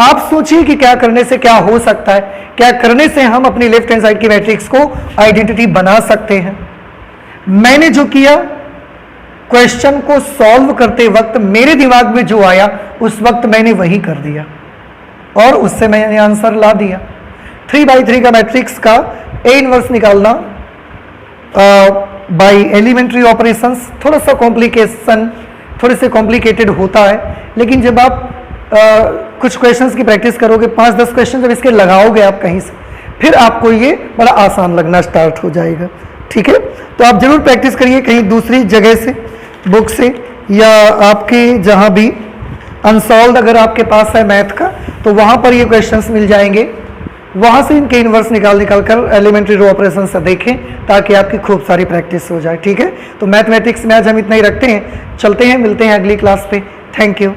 आप सोचिए कि क्या करने से क्या हो सकता है, क्या करने से हम अपनी लेफ्ट हैंड साइड की मैट्रिक्स को आइडेंटिटी बना सकते हैं। मैंने जो किया, क्वेश्चन को सॉल्व करते वक्त मेरे दिमाग में जो आया उस वक्त मैंने वही कर दिया और उससे मैंने आंसर ला दिया। 3x3 का मैट्रिक्स का A इनवर्स निकालना बाय एलिमेंट्री ऑपरेशंस थोड़ा सा थोड़े से कॉम्प्लिकेटेड होता है, लेकिन जब आप कुछ क्वेश्चंस की प्रैक्टिस करोगे, 5-10 क्वेश्चन जब इसके लगाओगे आप कहीं से, फिर आपको ये बड़ा आसान लगना स्टार्ट हो जाएगा। ठीक है, तो आप जरूर प्रैक्टिस करिए कहीं दूसरी जगह से, बुक से, या आपके जहाँ भी अनसॉल्व अगर आपके पास है मैथ का, तो वहाँ पर ये क्वेश्चंस मिल जाएंगे, वहाँ से इनके इनवर्स निकाल कर एलिमेंट्री रो ऑपरेशन से देखें, ताकि आपकी खूब सारी प्रैक्टिस हो जाए। ठीक है, तो मैथमेटिक्स में आज हम इतना ही रखते हैं, चलते हैं, मिलते हैं अगली क्लास पे। Thank you.